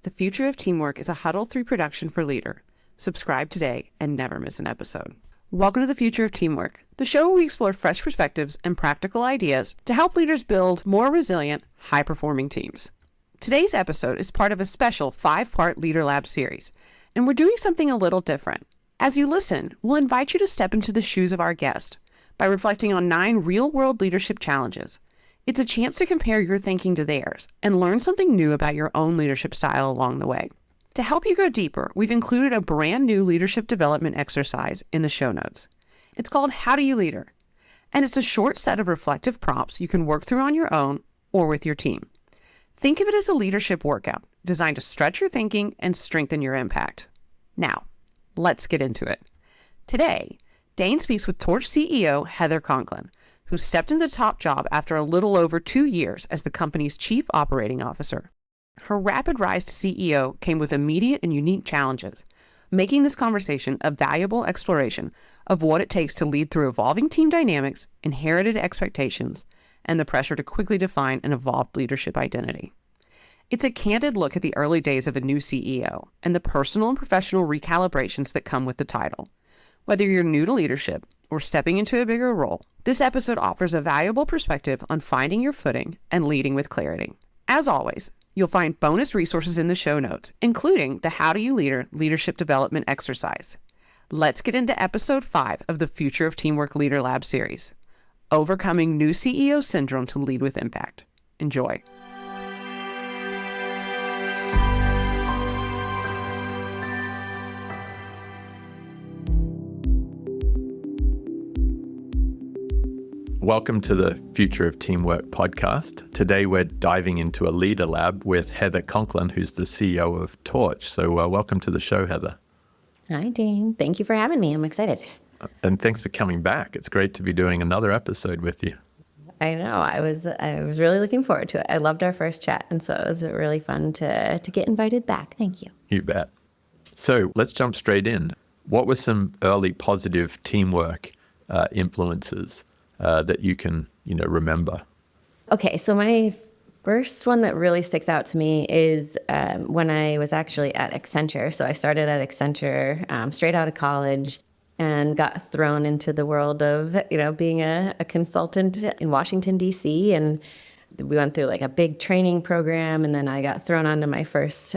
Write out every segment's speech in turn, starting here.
The Future of Teamwork is a Huddle 3 production for Leader. Subscribe today and never miss an episode. Welcome to The Future of Teamwork, the show where we explore fresh perspectives and practical ideas to help leaders build more resilient, high-performing teams. Today's episode is part of a special 5-part Leader Lab series, and we're doing something a little different. As you listen, we'll invite you to step into the shoes of our guest by reflecting on 9 real-world leadership challenges. It's a chance to compare your thinking to theirs and learn something new about your own leadership style along the way. To help you go deeper, we've included a brand new leadership development exercise in the show notes. It's called How Do You Leader? And it's a short set of reflective prompts you can work through on your own or with your team. Think of it as a leadership workout designed to stretch your thinking and strengthen your impact. Now, let's get into it. Today, Dane speaks with Torch CEO Heather Conklin, who stepped into the top job after a little over 2 years as the company's chief operating officer. Her rapid rise to CEO came with immediate and unique challenges, making this conversation a valuable exploration of what it takes to lead through evolving team dynamics, inherited expectations, and the pressure to quickly define an evolved leadership identity. It's a candid look at the early days of a new CEO and the personal and professional recalibrations that come with the title. Whether you're new to leadership or stepping into a bigger role, this episode offers a valuable perspective on finding your footing and leading with clarity. As always, you'll find bonus resources in the show notes, including the How Do You Leader leadership development exercise. Let's get into episode 5 of the Future of Teamwork Leader Lab series, Overcoming New CEO Syndrome to Lead with Impact. Enjoy. Welcome to the Future of Teamwork podcast. Today we're diving into a Leader Lab with Heather Conklin, who's the CEO of Torch. So welcome to the show, Heather. Hi, Dane. Thank you for having me. I'm excited. And thanks for coming back. It's great to be doing another episode with you. I know. I was really looking forward to it. I loved our first chat, and so it was really fun to get invited back. Thank you. You bet. So let's jump straight in. What were some early positive teamwork influences that you can, remember? Okay, so my first one that really sticks out to me is when I was actually at Accenture. So I started at Accenture straight out of college and got thrown into the world of, being a consultant in Washington, D.C. And we went through like a big training program, and then I got thrown onto my first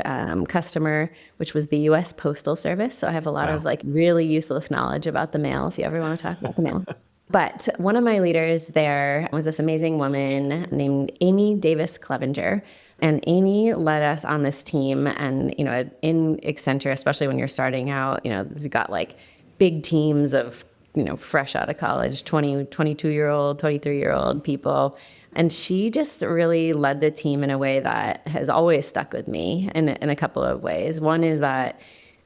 customer, which was the U.S. Postal Service. So I have a lot of like really useless knowledge about the mail if you ever want to talk about the mail. But one of my leaders there was this amazing woman named Amy Davis Clevenger. And Amy led us on this team. And, in Accenture, especially when you're starting out, you've got like big teams of, fresh out of college, 20, 22-year-old, 23-year-old people. And she just really led the team in a way that has always stuck with me in a couple of ways. One is that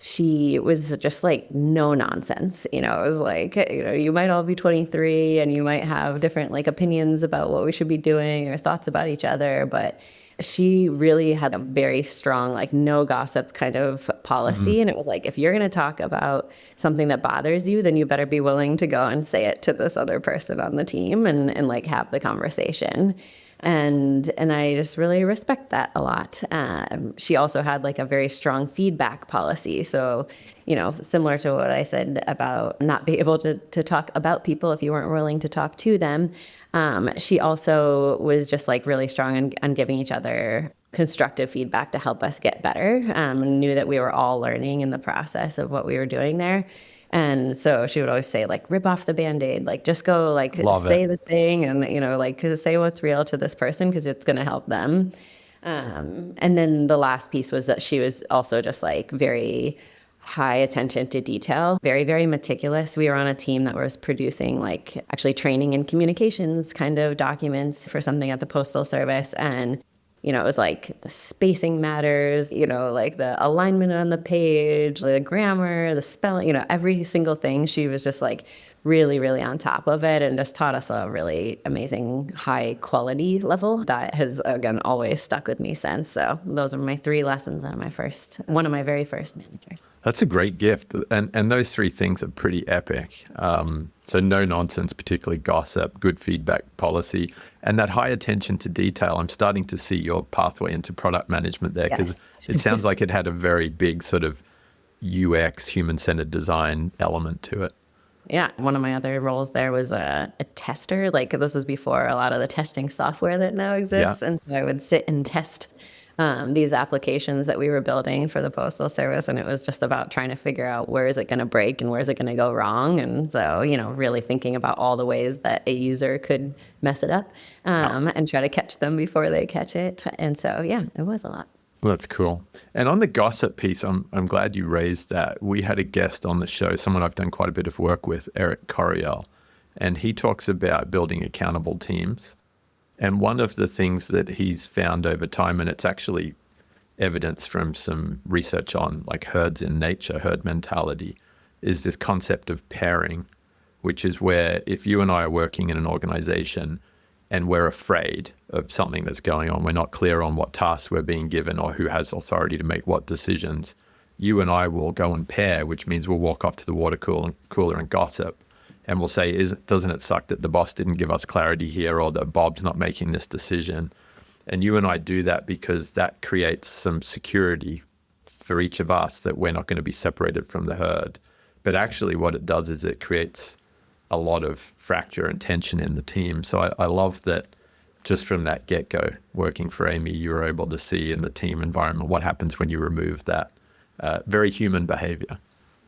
she was just like no nonsense. It was like, you might all be 23 and you might have different like opinions about what we should be doing or thoughts about each other. But she really had a very strong, like no gossip kind of policy. And it was like, if you're going to talk about something that bothers you, then you better be willing to go and say it to this other person on the team and like have the conversation. And I just really respect that a lot. She also had like a very strong feedback policy. So, similar to what I said about not being able to talk about people if you weren't willing to talk to them. She also was just like really strong on giving each other constructive feedback to help us get better, and knew that we were all learning in the process of what we were doing there. And so she would always say, like, rip off the Band-Aid, like, just go, like, say the thing and, like, say what's real to this person because it's going to help them. And then the last piece was that she was also just, like, very high attention to detail, very, very meticulous. We were on a team that was producing, like, actually training and communications kind of documents for something at the Postal Service. And it was like the spacing matters, like the alignment on the page, the grammar, the spelling, every single thing. She was just like really, really on top of it and just taught us a really amazing high quality level that has, again, always stuck with me since. So those are my 3 lessons on one of my very first managers. That's a great gift. And those 3 things are pretty epic. So no nonsense, particularly gossip, good feedback policy, and that high attention to detail. I'm starting to see your pathway into product management there, because Yes. it sounds like it had a very big sort of UX, human-centered design element to it. Yeah, one of my other roles there was a tester. Like, this is before a lot of the testing software that now exists. Yeah. And so I would sit and test these applications that we were building for the Postal Service. And it was just about trying to figure out where is it going to break and where is it going to go wrong. And so, really thinking about all the ways that a user could mess it up and try to catch them before they catch it. And so, yeah, it was a lot. Well, that's cool. And on the gossip piece, I'm glad you raised that. We had a guest on the show, someone I've done quite a bit of work with, Eric Coriel, and he talks about building accountable teams. And one of the things that he's found over time, and it's actually evidence from some research on like herds in nature, herd mentality, is this concept of pairing, which is where if you and I are working in an organization and we're afraid of something that's going on, we're not clear on what tasks we're being given or who has authority to make what decisions, you and I will go and pair, which means we'll walk off to the water cooler and gossip. And we'll say, doesn't it suck that the boss didn't give us clarity here, or that Bob's not making this decision? And you and I do that because that creates some security for each of us that we're not going to be separated from the herd. But actually what it does is it creates a lot of fracture and tension in the team. So I love that just from that get-go, working for Amy, you were able to see in the team environment what happens when you remove that very human behavior.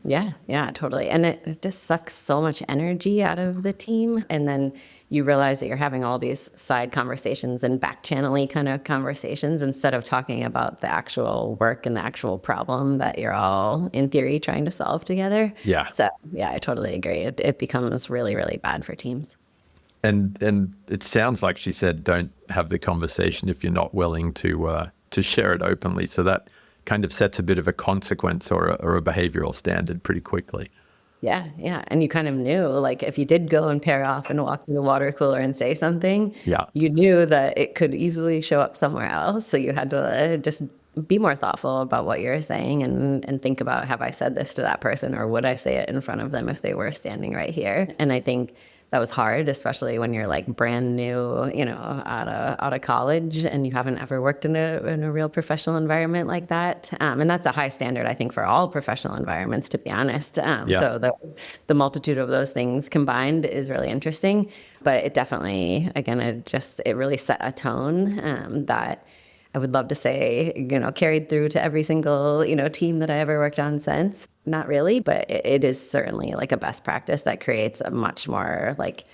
Yeah, totally. And it just sucks so much energy out of the team. And then you realize that you're having all these side conversations and back-channel-y kind of conversations instead of talking about the actual work and the actual problem that you're all, in theory, trying to solve together. Yeah. So, yeah, I totally agree. It becomes really, really bad for teams. And it sounds like she said, don't have the conversation if you're not willing to share it openly. So that kind of sets a bit of a consequence or a behavioral standard pretty quickly. Yeah. And you kind of knew, like, if you did go and pair off and walk to the water cooler and say something, you knew that it could easily show up somewhere else. So you had to just be more thoughtful about what you're saying and think about, have I said this to that person, or would I say it in front of them if they were standing right here? And I think that was hard, especially when you're like brand new, out of college and you haven't ever worked in a real professional environment like that. And that's a high standard, I think, for all professional environments, to be honest. So the multitude of those things combined is really interesting. But it definitely, again, it really set a tone that I would love to say, carried through to every single, team that I ever worked on since. Not really, but it is certainly like a best practice that creates a much more like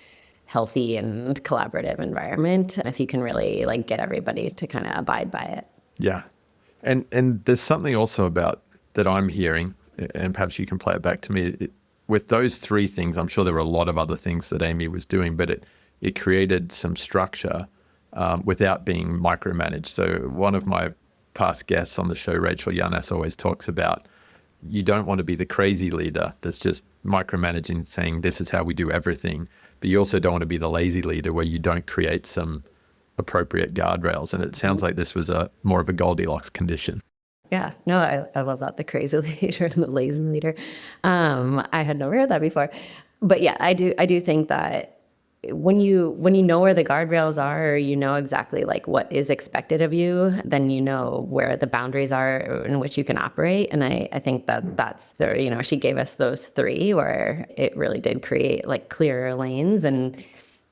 healthy and collaborative environment if you can really like get everybody to kind of abide by it. Yeah. And there's something also about that I'm hearing, and perhaps you can play it back to me. With those 3 things, I'm sure there were a lot of other things that Amy was doing, but it created some structure without being micromanaged. So one of my past guests on the show, Rachel Yanes, always talks about you don't want to be the crazy leader that's just micromanaging, saying this is how we do everything. But you also don't want to be the lazy leader where you don't create some appropriate guardrails. And it sounds like this was more of a Goldilocks condition. Yeah, no, I love that. The crazy leader and the lazy leader. I had never heard that before. But yeah, I do think that when you know where the guardrails are, or you know exactly like what is expected of you, then you know where the boundaries are in which you can operate. And I think that's there, she gave us those 3 where it really did create like clearer lanes. And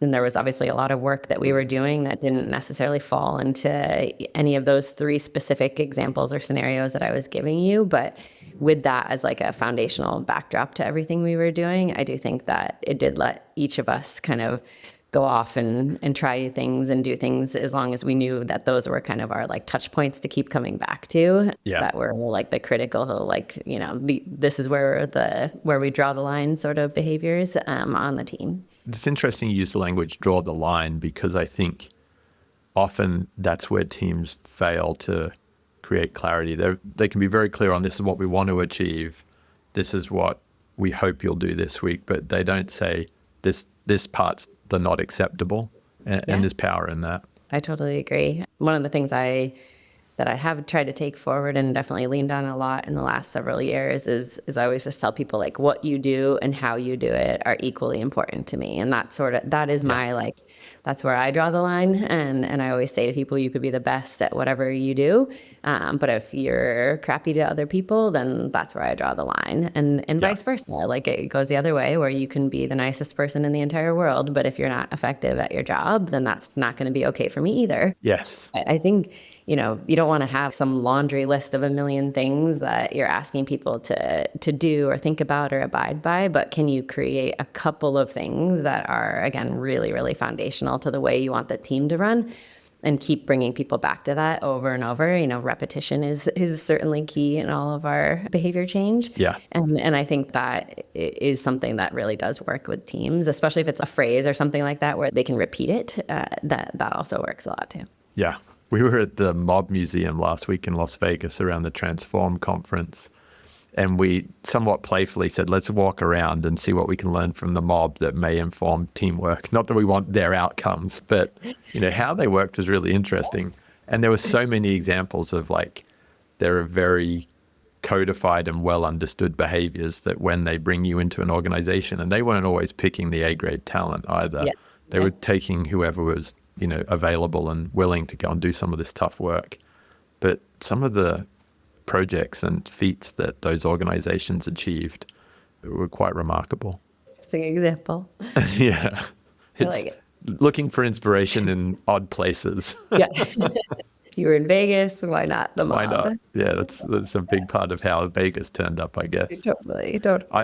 then there was obviously a lot of work that we were doing that didn't necessarily fall into any of those 3 specific examples or scenarios that I was giving you. But with that as like a foundational backdrop to everything we were doing, I do think that it did let each of us kind of go off and try things and do things, as long as we knew that those were kind of our like touch points to keep coming back to. Yeah. That were like the critical, like, this is where we draw the line sort of behaviors on the team. It's interesting you use the language draw the line, because I think often that's where teams fail to create clarity. They can be very clear on this is what we want to achieve. This is what we hope you'll do this week, but they don't say this part's the not acceptable. And there's power in that. I totally agree. One of the things that I have tried to take forward and definitely leaned on a lot in the last several years is I always just tell people, like, what you do and how you do it are equally important to me. And that is my, like, that's where I draw the line. And I always say to people, you could be the best at whatever you do. But if you're crappy to other people, then that's where I draw the line. And vice versa. Like, it goes the other way, where you can be the nicest person in the entire world, but if you're not effective at your job, then that's not going to be okay for me either. Yes. I think, you don't want to have some laundry list of a million things that you're asking people to do or think about or abide by, but can you create a couple of things that are, again, really, really foundational to the way you want the team to run, and keep bringing people back to that over and over. Repetition is certainly key in all of our behavior change. Yeah. And I think that is something that really does work with teams, especially if it's a phrase or something like that where they can repeat it. That also works a lot too. Yeah. We were at the Mob Museum last week in Las Vegas around the Transform conference, and we somewhat playfully said, let's walk around and see what we can learn from the mob that may inform teamwork. Not that we want their outcomes, but how they worked was really interesting. And there were so many examples of, like, there are very codified and well understood behaviors that when they bring you into an organization, and they weren't always picking the A-grade talent either. Yeah. They were taking whoever was available and willing to go and do some of this tough work. But some of the projects and feats that those organizations achieved were quite remarkable. Interesting example. Yeah. I like it. Looking for inspiration in odd places. Yeah. You were in Vegas, why not the mob? Why not? Yeah, that's a big part of how Vegas turned up, I guess. Totally.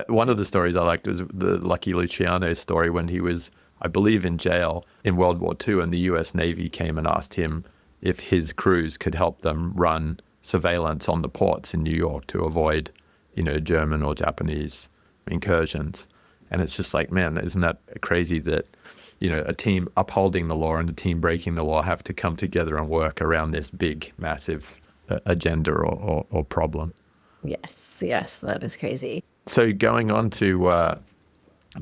One of the stories I liked was the Lucky Luciano story, when he was, I believe, in jail in World War II, and the US Navy came and asked him if his crews could help them run surveillance on the ports in New York to avoid, German or Japanese incursions. And it's just like, man, isn't that crazy that, a team upholding the law and a team breaking the law have to come together and work around this big, massive agenda or problem. Yes, that is crazy. So going on to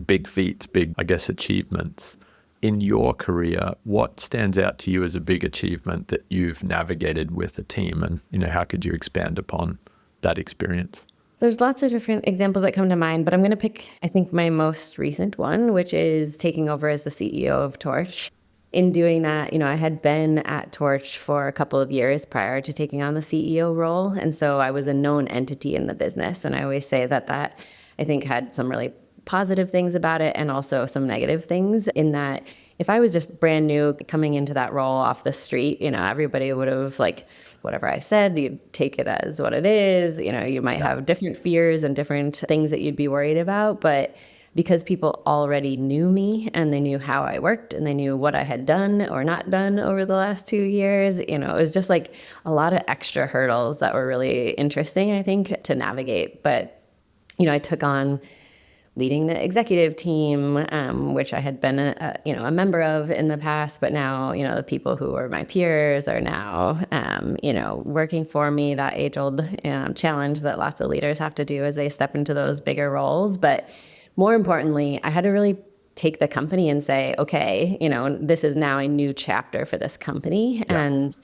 big feats, big, I guess, achievements. In your career, what stands out to you as a big achievement that you've navigated with a team, and how could you expand upon that experience? There's lots of different examples that come to mind, but I'm going to pick, I think, my most recent one, which is taking over as the CEO of Torch. In doing that, I had been at Torch for a couple of years prior to taking on the CEO role, and so I was a known entity in the business. And I always say that I think had some really positive things about it, and also some negative things, in that if I was just brand new coming into that role off the street, everybody would have, like, whatever I said, you'd take it as what it is. You might have different fears and different things that you'd be worried about. But because people already knew me and they knew how I worked and they knew what I had done or not done over the last 2 years, it was just like a lot of extra hurdles that were really interesting, I think, to navigate. But, I took on leading the executive team, which I had been a member of in the past, but now, the people who were my peers are now, working for me, that age-old challenge that lots of leaders have to do as they step into those bigger roles. But more importantly, I had to really take the company and say, okay, this is now a new chapter for this company. Yeah. And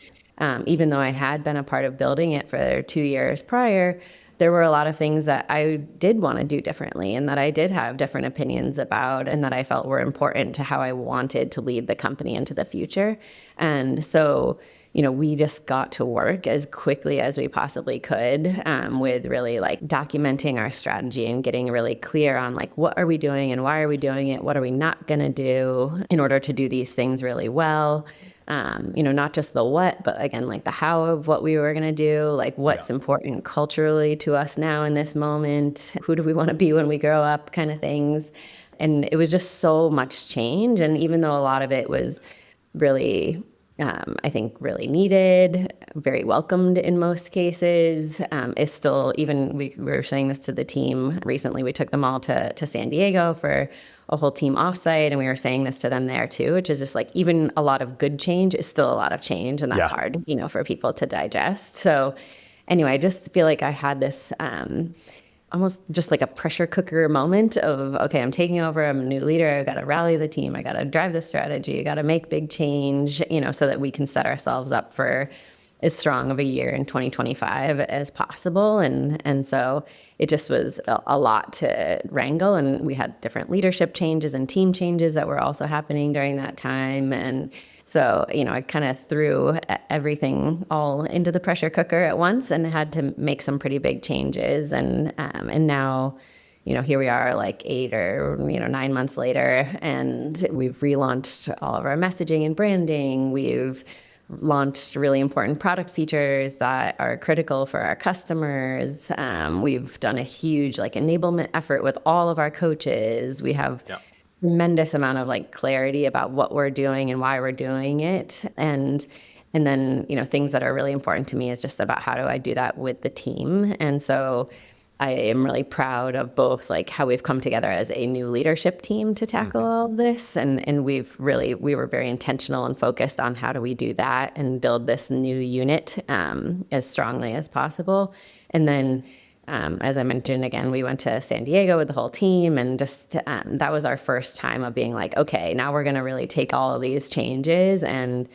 even though I had been a part of building it for 2 years prior, there were a lot of things that I did want to do differently, and that I did have different opinions about, and that I felt were important to how I wanted to lead the company into the future. And so, we just got to work as quickly as we possibly could, with really, like, documenting our strategy and getting really clear on, like, what are we doing and why are we doing it? What are we not going to do in order to do these things really well? Not just the what, but again, like the how of what we were going to do, like what's important culturally to us now in this moment, who do we want to be when we grow up, kind of things. And it was just so much change. And even though a lot of it was really, I think, really needed, very welcomed in most cases, it's still, even we were saying this to the team recently, we took them all to San Diego for a whole team offsite, and we were saying this to them there too, which is just like, even a lot of good change is still a lot of change, and that's hard, for people to digest. So anyway, I just feel like I had this almost just like a pressure cooker moment of, okay, I'm taking over, I'm a new leader, I got to rally the team, I got to drive the strategy, I got to make big change, so that we can set ourselves up for as strong of a year in 2025 as possible. And so it just was a lot to wrangle. And we had different leadership changes and team changes that were also happening during that time. And so, I kind of threw everything all into the pressure cooker at once and had to make some pretty big changes. And now, here we are like 8 or 9 months later, and we've relaunched all of our messaging and branding. We've launched really important product features that are critical for our customers. We've done a huge enablement effort with all of our coaches. We have tremendous amount of clarity about what we're doing and why we're doing it. And then, things that are really important to me is just about how do I do that with the team. And so I am really proud of both how we've come together as a new leadership team to tackle all of this. And we were very intentional and focused on how do we do that and build this new unit as strongly as possible. And then, as I mentioned, again, we went to San Diego with the whole team, and just that was our first time of being okay, now we're going to really take all of these changes and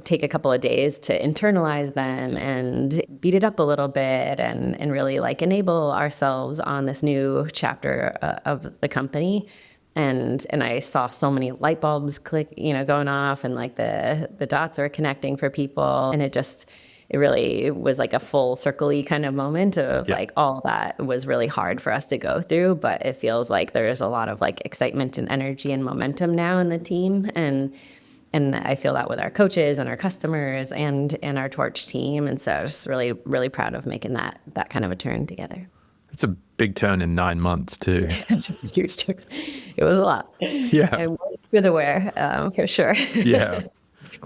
take a couple of days to internalize them and beat it up a little bit and really enable ourselves on this new chapter of the company. And I saw so many light bulbs click, going off, and the dots are connecting for people. And it really was a full circle-y kind of moment of all that was really hard for us to go through, but it feels like there's a lot of excitement and energy and momentum now in the team. And I feel that with our coaches and our customers and our Torch team. And so just really, really proud of making that kind of a turn together. It's a big turn in 9 months too. Just a huge turn. It was a lot. Yeah. And with the wear, for sure. Yeah.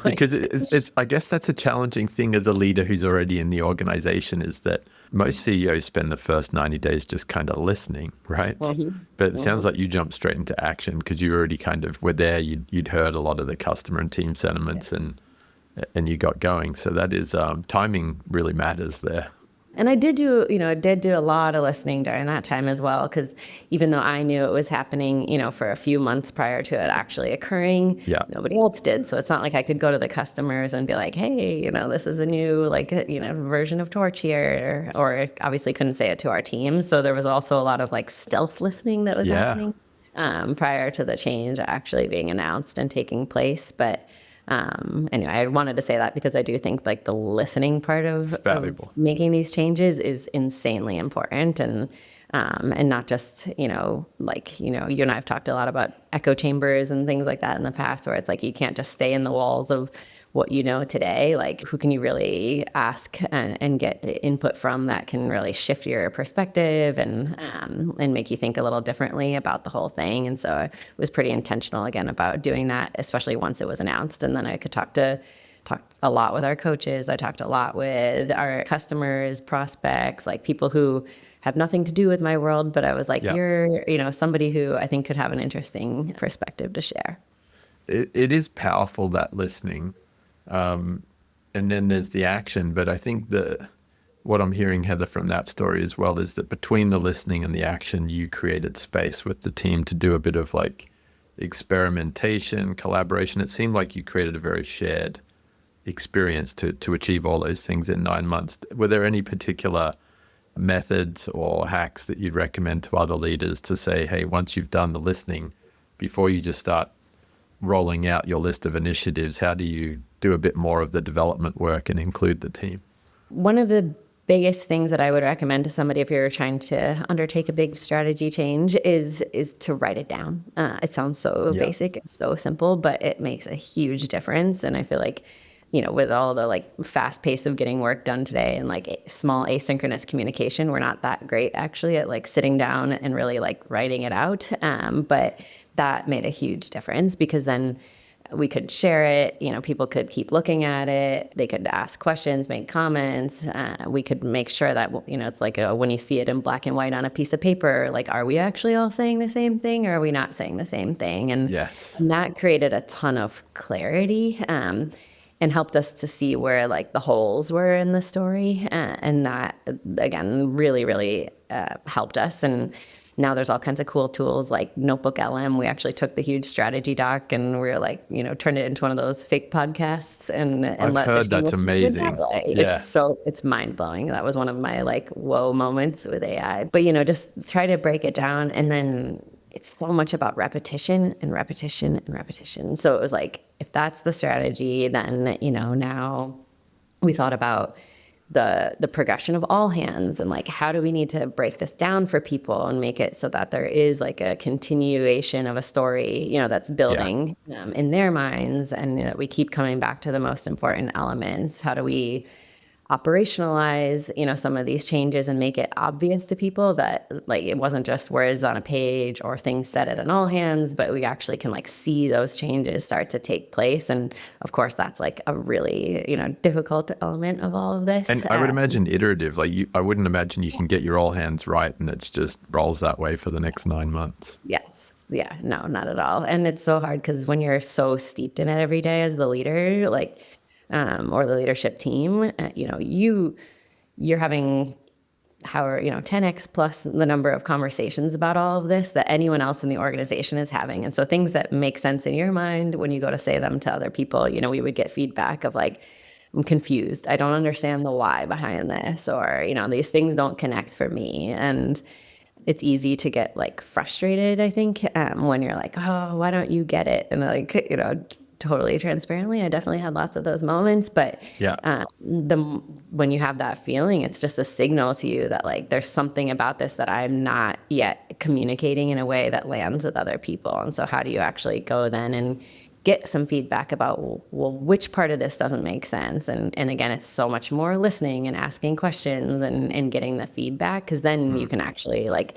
Because it's, I guess that's a challenging thing as a leader who's already in the organization, is that most CEOs spend the first 90 days just kind of listening, right? Mm-hmm. But it sounds like you jumped straight into action because you already kind of were there. You'd heard a lot of the customer and team sentiments, and you got going. So that is, timing really matters there. And I did do a lot of listening during that time as well, because even though I knew it was happening, for a few months prior to it actually occurring, nobody else did. So it's not like I could go to the customers and be like, hey, this is a new, version of Torch here, or obviously couldn't say it to our team. So there was also a lot of stealth listening that was happening prior to the change actually being announced and taking place. But anyway, I wanted to say that because I do think the listening part of making these changes is insanely important, and not just, you and I have talked a lot about echo chambers and things like that in the past, where it's you can't just stay in the walls of what you know today. Who can you really ask and get input from that can really shift your perspective and make you think a little differently about the whole thing. And so I was pretty intentional again about doing that, especially once it was announced. And then I could talk a lot with our coaches. I talked a lot with our customers, prospects, people who have nothing to do with my world, but I was you're, somebody who I think could have an interesting perspective to share. It is powerful, that listening. And then there's the action. But I think what I'm hearing, Heather, from that story as well, is that between the listening and the action, you created space with the team to do a bit of experimentation, collaboration. It seemed like you created a very shared experience to achieve all those things in 9 months. Were there any particular methods or hacks that you'd recommend to other leaders to say, hey, once you've done the listening, before you just start rolling out your list of initiatives, how do you do a bit more of the development work and include the team? One of the biggest things that I would recommend to somebody if you're trying to undertake a big strategy change is to write it down. It sounds so basic and so simple, but it makes a huge difference. And I feel with all the fast pace of getting work done today and small asynchronous communication, we're not that great actually at sitting down and really writing it out. But that made a huge difference, because then we could share it, people could keep looking at it, they could ask questions, make comments. We could make sure that, it's when you see it in black and white on a piece of paper, are we actually all saying the same thing, or are we not saying the same thing? And, and that created a ton of clarity and helped us to see where the holes were in the story. And that, again, really, really helped us. And now there's all kinds of cool tools like Notebook LM. We actually took the huge strategy doc and we were like, turned it into one of those fake podcasts and I've let heard the team that's listen to it amazing. that way. Yeah. It's mind blowing. That was one of my like whoa moments with AI. But just try to break it down, and then it's so much about repetition and repetition and repetition. So it was like, if that's the strategy, then now we thought about the progression of all hands and like, how do we need to break this down for people and make it so that there is like a continuation of a story, that's building in their minds. And we keep coming back to the most important elements. How do we operationalize, some of these changes and make it obvious to people that like it wasn't just words on a page or things said at an all hands, but we actually can like see those changes start to take place. And of course, that's like a really, difficult element of all of this. And I would imagine iterative, I wouldn't imagine you can get your all hands right and it just rolls that way for the next 9 months. Yes. Yeah, no, not at all. And it's so hard because when you're so steeped in it every day as the leader, like, or the leadership team, you're having 10x plus the number of conversations about all of this that anyone else in the organization is having. And so things that make sense in your mind, when you go to say them to other people, we would get feedback of like, I'm confused. I don't understand the why behind this, or, these things don't connect for me. And it's easy to get like frustrated, I think, when you're like, oh, why don't you get it? And like, totally transparently, I definitely had lots of those moments, but when you have that feeling, it's just a signal to you that like there's something about this that I'm not yet communicating in a way that lands with other people. And so how do you actually go then and get some feedback about, well, which part of this doesn't make sense? And again, it's so much more listening and asking questions and getting the feedback, because then you can actually like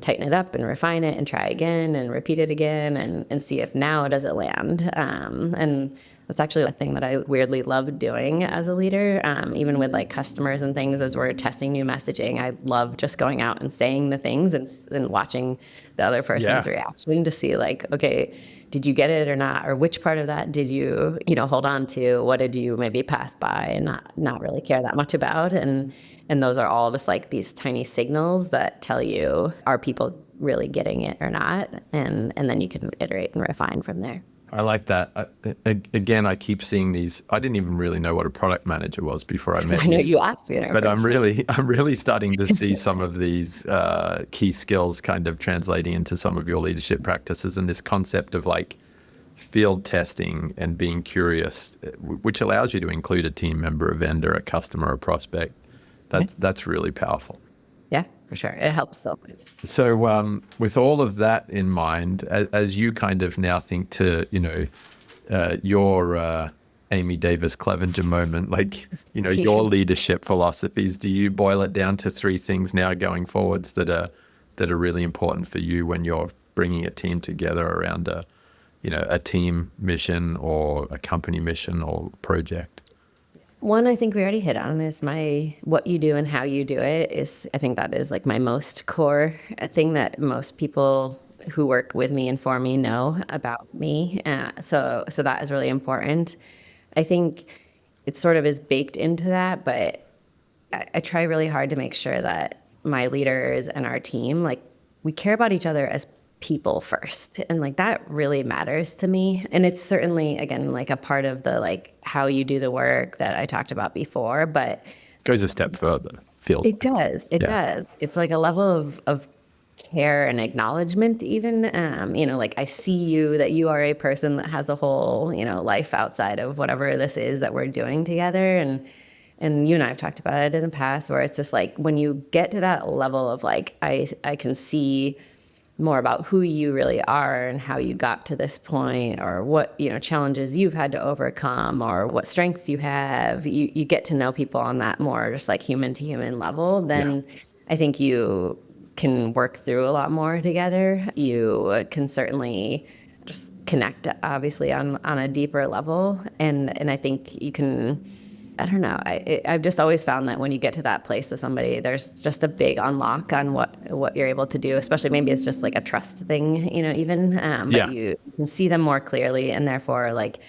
tighten it up and refine it and try again and repeat it again and see if now does it land. And that's actually a thing that I weirdly love doing as a leader, even with like customers and things as we're testing new messaging. I love just going out and saying the things and watching the other person's reaction to see like, okay, did you get it or not? Or which part of that did you, hold on to? What did you maybe pass by and not really care that much about? And those are all just like these tiny signals that tell you, are people really getting it or not? And then you can iterate and refine from there. I like that. Again, I keep seeing these. I didn't even really know what a product manager was before I met you. I know you asked me. But I'm really starting to see some of these key skills kind of translating into some of your leadership practices, and this concept of like field testing and being curious, which allows you to include a team member, a vendor, a customer, a prospect. That's really powerful. Yeah, for sure. It helps so much. So with all of that in mind, as you kind of now think to, your Amy Davis Clevenger moment, like, your leadership philosophies, do you boil it down to 3 things now going forwards that are really important for you when you're bringing a team together around a team mission or a company mission or project? One, I think we already hit on is what you do and how you do it is, I think that is like my most core thing that most people who work with me and for me know about me. So that is really important. I think it sort of is baked into that, but I try really hard to make sure that my leaders and our team, like, we care about each other as people first, and like that really matters to me. And it's certainly, again, like a part of the like how you do the work that I talked about before, but goes a step further. It does. It's like a level of care and acknowledgement even. Like I see you, that you are a person that has a whole, life outside of whatever this is that we're doing together. And you and I have talked about it in the past, where it's just like when you get to that level of like, I can see more about who you really are and how you got to this point, or what, challenges you've had to overcome, or what strengths you have. You get to know people on that more just like human to human level. Then I think you can work through a lot more together. You can certainly just connect, obviously, on a deeper level. And I think you can, I don't know. I've just always found that when you get to that place with somebody, there's just a big unlock on what you're able to do, especially maybe it's just like a trust thing, even. But you can see them more clearly, and therefore, like,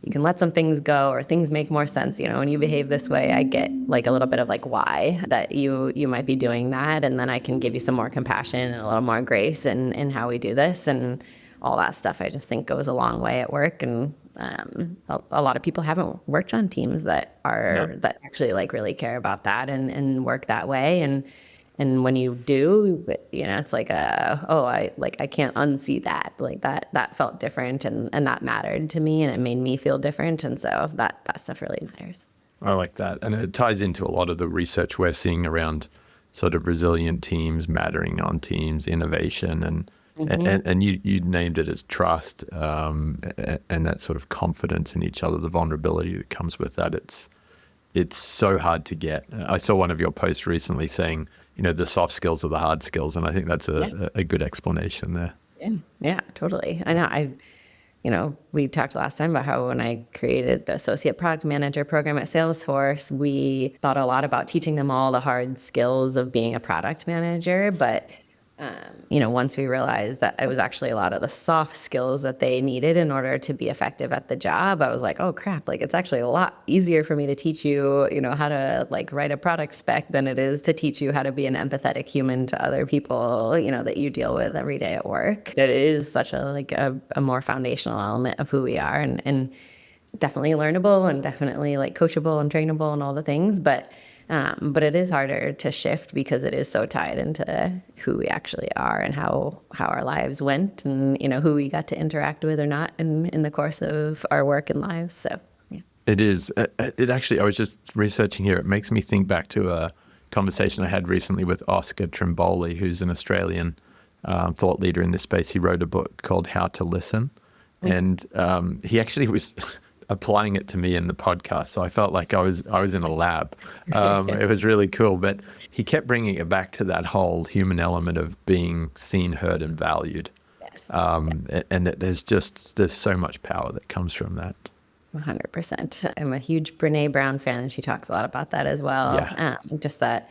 you can let some things go, or things make more sense. When you behave this way, I get like a little bit of like why that you might be doing that. And then I can give you some more compassion and a little more grace in how we do this, and all that stuff I just think goes a long way at work. And a lot of people haven't worked on teams that that actually like really care about that and work that way. And when you do, it's like I can't unsee that. Like that felt different, and that mattered to me, and it made me feel different. And so that stuff really matters. I like that. And it ties into a lot of the research we're seeing around sort of resilient teams, mattering on teams, innovation, and you named it as trust, and that sort of confidence in each other, the vulnerability that comes with that. It's so hard to get. I saw one of your posts recently saying, the soft skills are the hard skills. And I think that's a good explanation there. Yeah, totally. I know. We talked last time about how when I created the Associate Product Manager program at Salesforce, we thought a lot about teaching them all the hard skills of being a product manager. But once we realized that it was actually a lot of the soft skills that they needed in order to be effective at the job, I was like, oh crap, like it's actually a lot easier for me to teach you, how to like write a product spec than it is to teach you how to be an empathetic human to other people, that you deal with every day at work. It is such a more foundational element of who we are, and definitely learnable, and definitely like coachable and trainable and all the things, but it is harder to shift because it is so tied into who we actually are and how our lives went, and who we got to interact with or not in the course of our work and lives. So yeah, it is. It actually, I was just researching here. It makes me think back to a conversation I had recently with Oscar Trimboli, who's an Australian thought leader in this space. He wrote a book called How to Listen, and he actually was applying it to me in the podcast. So I felt like I was in a lab. It was really cool, but he kept bringing it back to that whole human element of being seen, heard, and valued. yes, And that there's so much power that comes from that. 100%. I'm a huge Brene Brown fan, and she talks a lot about that as well. Yeah. Just that,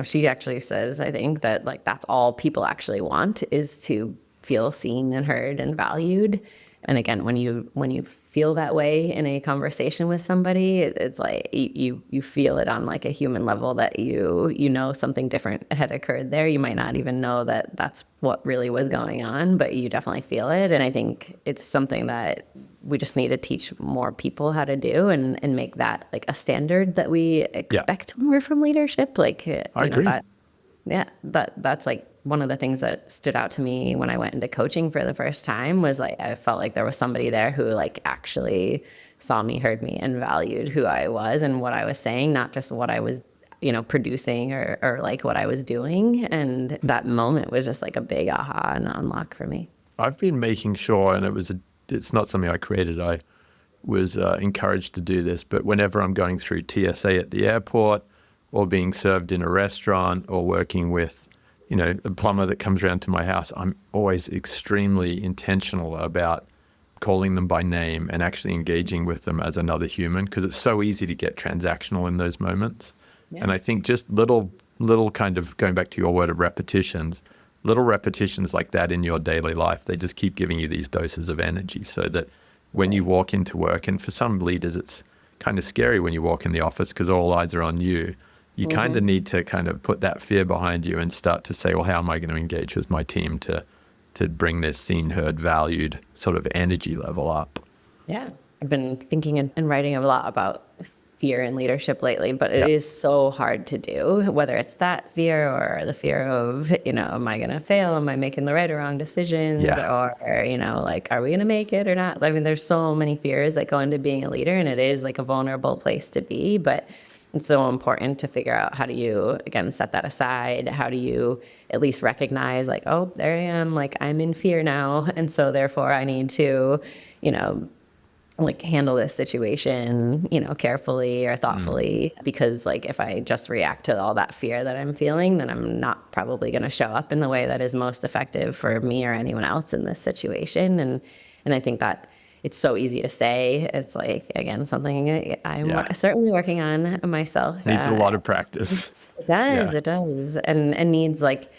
she actually says, I think that like that's all people actually want, is to feel seen and heard and valued. And again, when you feel that way in a conversation with somebody, it's like you feel it on like a human level, that something different had occurred there. You might not even know that that's what really was going on, but you definitely feel it. And I think it's something that we just need to teach more people how to do, and make that like a standard that we expect more from leadership. Like I agree. That's like one of the things that stood out to me when I went into coaching for the first time, was like I felt like there was somebody there who like actually saw me, heard me, and valued who I was and what I was saying, not just what I was producing or like what I was doing. And that moment was just like a big aha and unlock for me. I've been making sure, and it's not something I created. I was encouraged to do this, but whenever I'm going through TSA at the airport, or being served in a restaurant, or working with a plumber that comes around to my house, I'm always extremely intentional about calling them by name and actually engaging with them as another human, because it's so easy to get transactional in those moments. Yeah. And I think just little kind of, going back to your word of repetitions, little repetitions like that in your daily life, they just keep giving you these doses of energy, so that when you walk into work, and for some leaders it's kind of scary when you walk in the office because all eyes are on you. You kind of need to kind of put that fear behind you and start to say, well, how am I going to engage with my team to bring this seen, heard, valued sort of energy level up? Yeah. I've been thinking and writing a lot about fear in leadership lately, but it is so hard to do, whether it's that fear or the fear of, am I going to fail? Am I making the right or wrong decisions? Or, like, are we going to make it or not? I mean, there's so many fears that go into being a leader, and it is like a vulnerable place to be, but it's so important to figure out, how do you, again, set that aside? How do you at least recognize, like, oh, there I am, like, I'm in fear now. And so therefore I need to, like, handle this situation, carefully or thoughtfully, because like, if I just react to all that fear that I'm feeling, then I'm not probably going to show up in the way that is most effective for me or anyone else in this situation. And I think that it's so easy to say. It's like, again, something I'm certainly working on myself. Needs a lot of practice. It does. And needs like,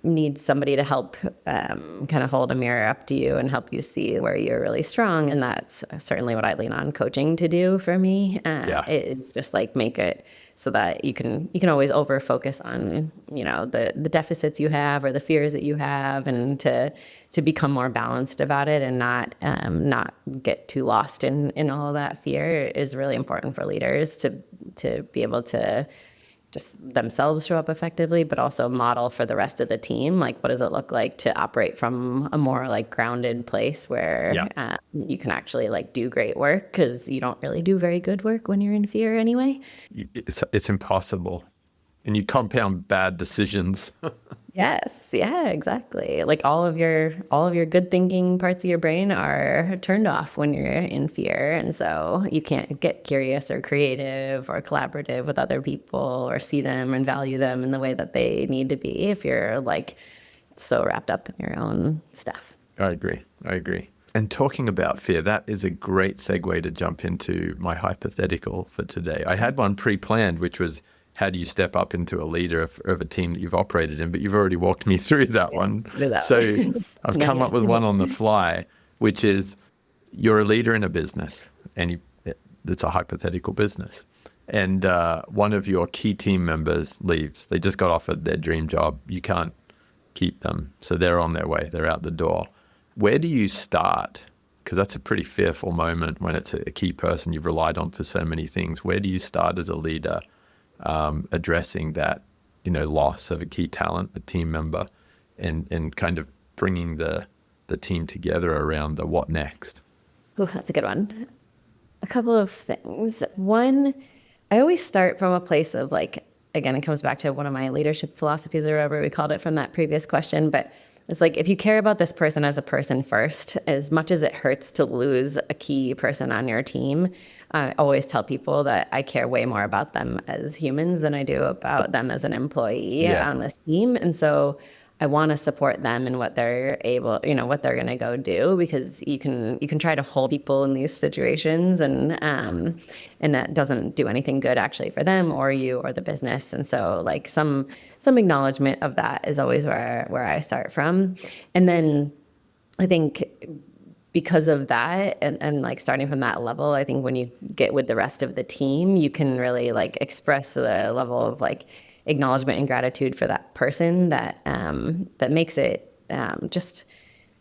needs somebody to help kind of hold a mirror up to you and help you see where you're really strong. And that's certainly what I lean on coaching to do for me. It's just like make it so that you can always over focus on, the deficits you have or the fears that you have, and to become more balanced about it and not get too lost in all of that fear is really important for leaders to be able to just themselves show up effectively, but also model for the rest of the team. Like, what does it look like to operate from a more like grounded place where you can actually like do great work, because you don't really do very good work when you're in fear anyway. It's impossible. And you compound bad decisions. Yes. Yeah, exactly. Like all of your good thinking parts of your brain are turned off when you're in fear. And so you can't get curious or creative or collaborative with other people or see them and value them in the way that they need to be if you're like so wrapped up in your own stuff. I agree. And talking about fear, that is a great segue to jump into my hypothetical for today. I had one pre-planned, which was, how do you step up into a leader of a team that you've operated in? But you've already walked me through that one. So I've come up with one on the fly, which is, you're a leader in a business, and it's a hypothetical business. And one of your key team members leaves. They just got offered their dream job. You can't keep them. So they're on their way. They're out the door. Where do you start? Because that's a pretty fearful moment when it's a key person you've relied on for so many things. Where do you start as a leader addressing that, loss of a key talent, a team member, and kind of bringing the team together around the what next? Ooh, that's a good one. A couple of things. One, I always start from a place of like, again, it comes back to one of my leadership philosophies or whatever we called it from that previous question, but it's like, if you care about this person as a person first, as much as it hurts to lose a key person on your team, I always tell people that I care way more about them as humans than I do about them as an employee on this team. And so I want to support them in what they're able, what they're going to go do, because you can try to hold people in these situations, and that doesn't do anything good actually for them or you or the business. And so like some acknowledgement of that is always where I start from. And then I think because of that, and like starting from that level, I think when you get with the rest of the team, you can really like express the level of like acknowledgement and gratitude for that person that makes it just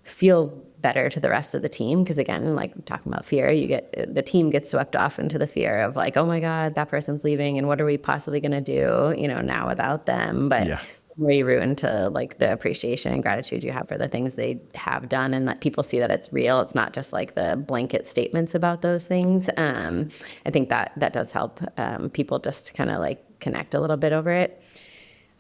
feel better to the rest of the team. Because again, like talking about fear, the team gets swept off into the fear of like, oh my God, that person's leaving, and what are we possibly going to do, now without them? But where you root into like the appreciation and gratitude you have for the things they have done, and that people see that it's real. It's not just like the blanket statements about those things. I think that does help people just kind of like connect a little bit over it.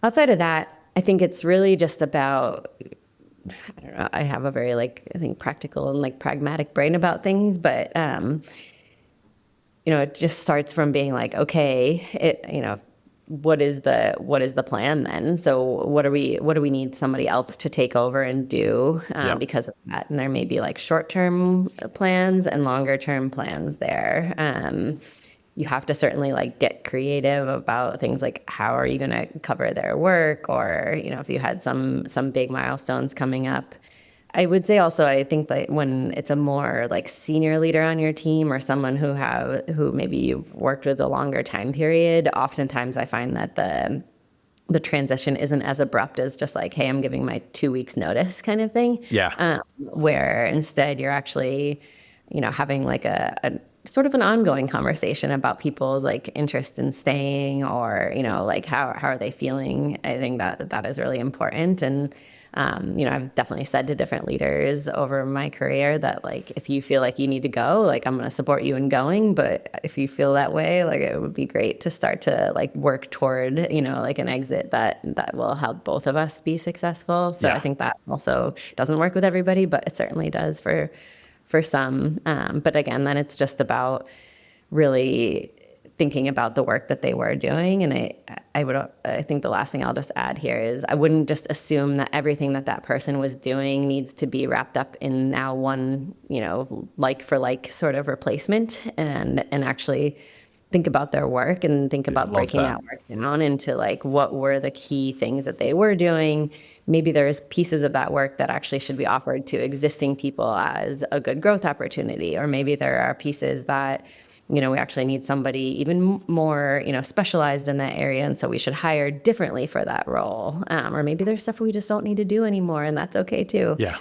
Outside of that, I think it's really just about, I don't know, I have a very like, I think practical and like pragmatic brain about things, but it just starts from being like, okay, what is the plan then? So what do we need somebody else to take over and do because of that? And there may be like short-term plans and longer-term plans there. You have to certainly like get creative about things like, how are you going to cover their work, or if you had some big milestones coming up. I would say also, I think that when it's a more like senior leader on your team, or someone who maybe you've worked with a longer time period, oftentimes I find that the transition isn't as abrupt as just like, hey, I'm giving my 2 weeks notice kind of thing. Where instead you're actually, having like a sort of an ongoing conversation about people's like interest in staying, or, like how are they feeling? I think that is really important. And I've definitely said to different leaders over my career that like, if you feel like you need to go, like I'm going to support you in going. But if you feel that way, like it would be great to start to like work toward, like an exit that will help both of us be successful. So I think that also doesn't work with everybody, but it certainly does for some. But again, then it's just about really thinking about the work that they were doing. And I think the last thing I'll just add here is, I wouldn't just assume that everything that person was doing needs to be wrapped up in now one, like for like sort of replacement, and actually think about their work and think about breaking that work down into like what were the key things that they were doing. Maybe there's pieces of that work that actually should be offered to existing people as a good growth opportunity, or maybe there are pieces that we actually need somebody even more, specialized in that area. And so we should hire differently for that role. Or maybe there's stuff we just don't need to do anymore, and that's okay too. Yeah.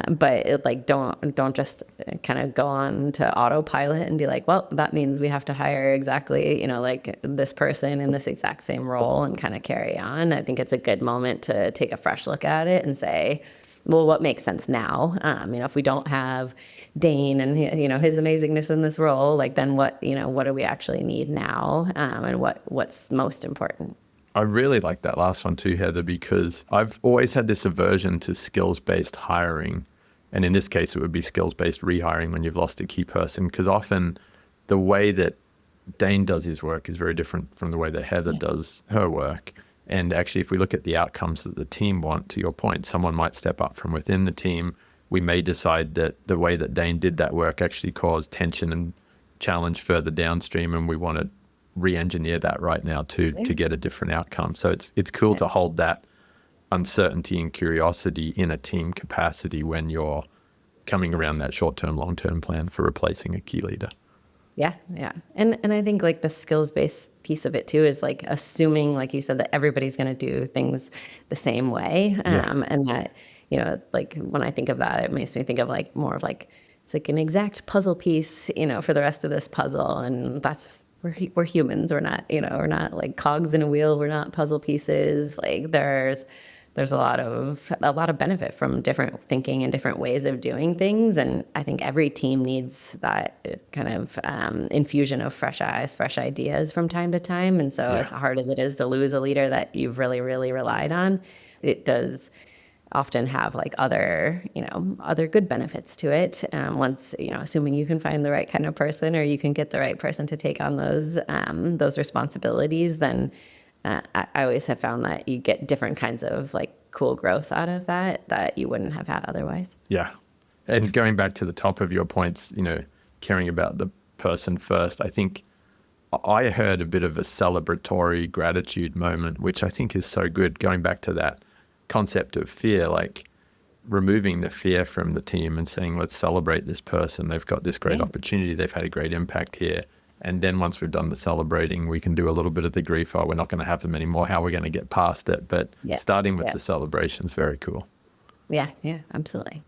But don't just kind of go on to autopilot and be like, well, that means we have to hire exactly, like this person in this exact same role and kind of carry on. I think it's a good moment to take a fresh look at it and say, well, what makes sense now? If we don't have Dane and his amazingness in this role, like then what do we actually need now, and what's most important? I really like that last one too, Heather, because I've always had this aversion to skills-based hiring, and in this case, it would be skills-based rehiring when you've lost a key person, because often the way that Dane does his work is very different from the way that Heather does her work. And actually, if we look at the outcomes that the team want, to your point, someone might step up from within the team. We may decide that the way that Dane did that work actually caused tension and challenge further downstream, and we want to re-engineer that right now to get a different outcome. So it's cool to hold that uncertainty and curiosity in a team capacity when you're coming around that short-term, long-term plan for replacing a key leader. Yeah. And I think like the skills-based piece of it too is like assuming, like you said, that everybody's going to do things the same way. And that, like when I think of that, it makes me think of like more of like, it's like an exact puzzle piece, for the rest of this puzzle. And that's, we're humans. We're not, we're not like cogs in a wheel. We're not puzzle pieces. Like there's a lot of benefit from different thinking and different ways of doing things. And I think every team needs that kind of infusion of fresh eyes, fresh ideas from time to time. And so as hard as it is to lose a leader that you've really, really relied on, it does often have like other good benefits to it. Once, assuming you can find the right kind of person, or you can get the right person to take on those responsibilities, then I always have found that you get different kinds of like cool growth out of that you wouldn't have had otherwise. Yeah. And going back to the top of your points, caring about the person first, I think I heard a bit of a celebratory gratitude moment, which I think is so good. Going back to that concept of fear, like removing the fear from the team and saying, let's celebrate this person. They've got this great opportunity. They've had a great impact here. And then once we've done the celebrating, we can do a little bit of the grief. Oh, we're not going to have them anymore. How are we going to get past it? But starting with the celebration is very cool. Yeah, absolutely.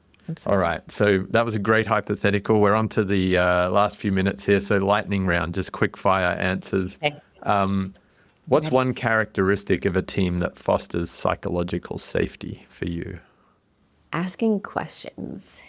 All right. So that was a great hypothetical. We're on to the last few minutes here. So lightning round, just quick fire answers. Okay. What's one characteristic of a team that fosters psychological safety for you? Asking questions.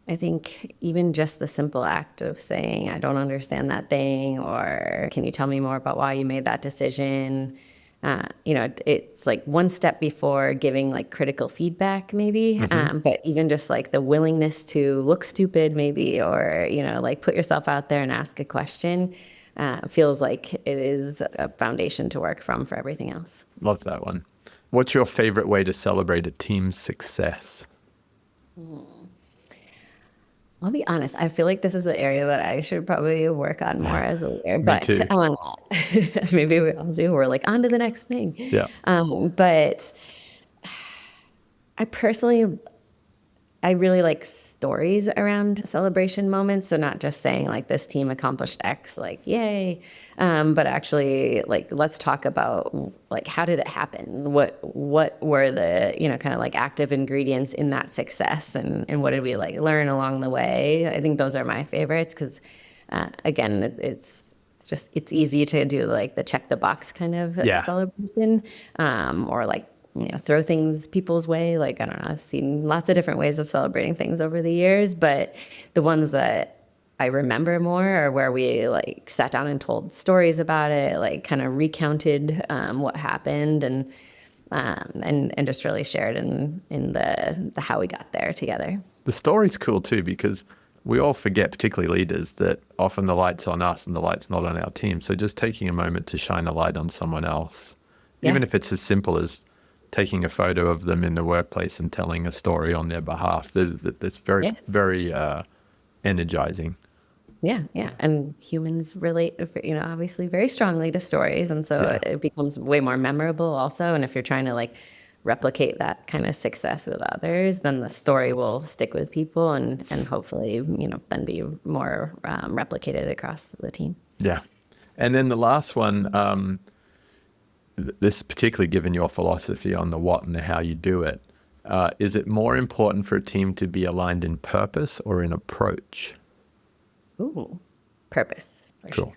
I think even just the simple act of saying, I don't understand that thing, or can you tell me more about why you made that decision? It's like one step before giving like critical feedback maybe, but even just like the willingness to look stupid maybe, or, like put yourself out there and ask a question feels like it is a foundation to work from for everything else. Love that one. What's your favorite way to celebrate a team's success? I'll be honest. I feel like this is an area that I should probably work on more as a leader. But too. Maybe we all do. We're like on to the next thing. Yeah. But I really like stories around celebration moments. So not just saying like this team accomplished X, like yay, but actually like let's talk about like how did it happen? What were the kind of like active ingredients in that success, and what did we like learn along the way? I think those are my favorites because again, it's easy to do like the check the box kind of celebration, or like throw things people's way. Like, I don't know, I've seen lots of different ways of celebrating things over the years, but the ones that I remember more are where we like sat down and told stories about it, like kind of recounted what happened, and just really shared in the how we got there together. The story's cool too, because we all forget, particularly leaders, that often the light's on us and the light's not on our team. So just taking a moment to shine a light on someone else, even if it's as simple as taking a photo of them in the workplace and telling a story on their behalf. That's very, very energizing. Yeah, yeah. And humans relate, obviously very strongly to stories. And so it becomes way more memorable also. And if you're trying to like replicate that kind of success with others, then the story will stick with people and hopefully, then be more replicated across the team. Yeah. And then the last one, this particularly given your philosophy on the what and the how you do it, is it more important for a team to be aligned in purpose or in approach? Ooh, purpose. For Cool.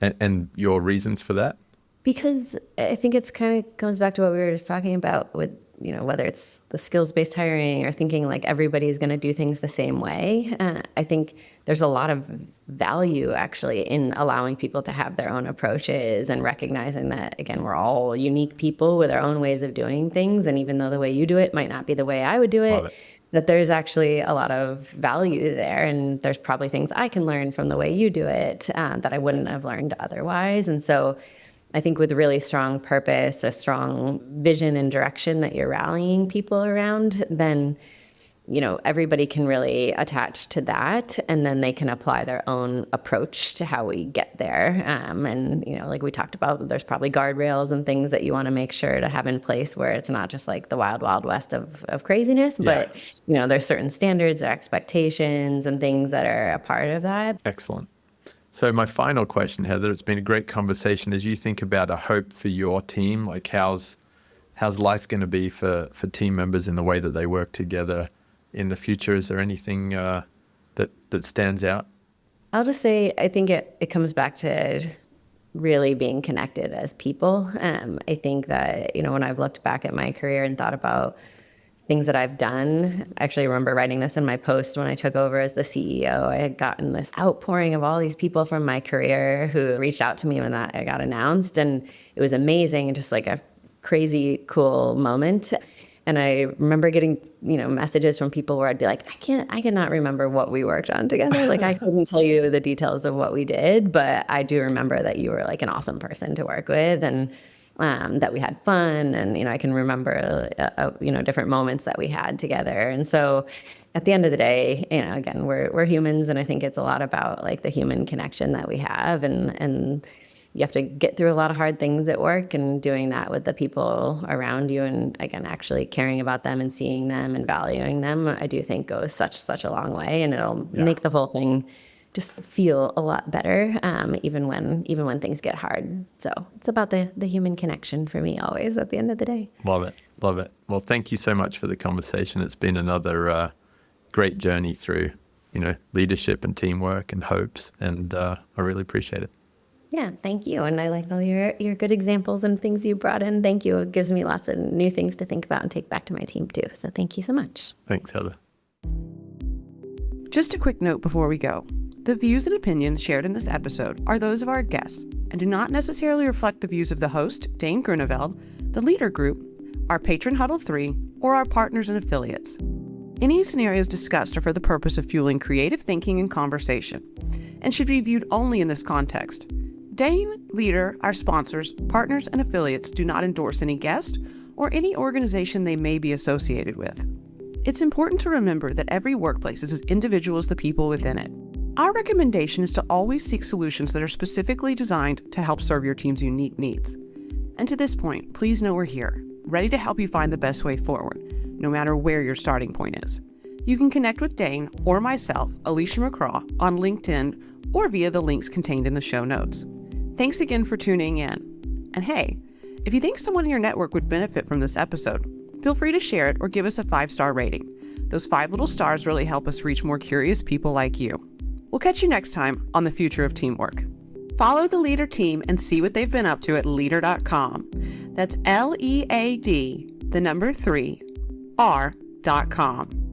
Sure. And your reasons for that? Because I think it's kind of comes back to what we were just talking about with, whether it's the skills-based hiring or thinking like everybody's going to do things the same way. I think there's a lot of value actually in allowing people to have their own approaches and recognizing that, again, we're all unique people with our own ways of doing things. And even though the way you do it might not be the way I would do it, that there's actually a lot of value there. And there's probably things I can learn from the way you do it that I wouldn't have learned otherwise. And so I think with really strong purpose, a strong vision and direction that you're rallying people around, then, everybody can really attach to that, and then they can apply their own approach to how we get there. And, like we talked about, there's probably guardrails and things that you want to make sure to have in place where it's not just like the wild, wild west of craziness, but, there's certain standards or expectations and things that are a part of that. Excellent. So my final question, Heather, it's been a great conversation. As you think about a hope for your team, like how's life going to be for team members in the way that they work together in the future? Is there anything that stands out? I'll just say, I think it comes back to really being connected as people. I think that, when I've looked back at my career and thought about things that I've done. I actually remember writing this in my post when I took over as the CEO. I had gotten this outpouring of all these people from my career who reached out to me when that I got announced. And it was amazing, just like a crazy cool moment. And I remember getting, messages from people where I'd be like, I cannot remember what we worked on together. Like I couldn't tell you the details of what we did, but I do remember that you were like an awesome person to work with, and that we had fun, and I can remember different moments that we had together. And so at the end of the day, again, we're humans, and I think it's a lot about like the human connection that we have, and you have to get through a lot of hard things at work, and doing that with the people around you, and again, actually caring about them and seeing them and valuing them, I do think goes such a long way, and it'll make the whole thing just feel a lot better, even when things get hard. So it's about the human connection for me always at the end of the day. Love it. Well, thank you so much for the conversation. It's been another great journey through, leadership and teamwork and hopes, and I really appreciate it. Yeah, thank you. And I like all your good examples and things you brought in. Thank you. It gives me lots of new things to think about and take back to my team too. So thank you so much. Thanks, Heather. Just a quick note before we go. The views and opinions shared in this episode are those of our guests and do not necessarily reflect the views of the host, Dane Groeneveld, the Leader Group, our patron Huddle 3, or our partners and affiliates. Any scenarios discussed are for the purpose of fueling creative thinking and conversation, and should be viewed only in this context. Dane, Leader, our sponsors, partners, and affiliates do not endorse any guest or any organization they may be associated with. It's important to remember that every workplace is as individual as the people within it. Our recommendation is to always seek solutions that are specifically designed to help serve your team's unique needs. And to this point, please know we're here, ready to help you find the best way forward, no matter where your starting point is. You can connect with Dane or myself, Alicia McCraw, on LinkedIn or via the links contained in the show notes. Thanks again for tuning in. And hey, if you think someone in your network would benefit from this episode, feel free to share it or give us a 5-star rating. Those 5 little stars really help us reach more curious people like you. We'll catch you next time on The Future of Teamwork. Follow the Leader team and see what they've been up to at leader.com. That's LEAD, the number 3, R.com.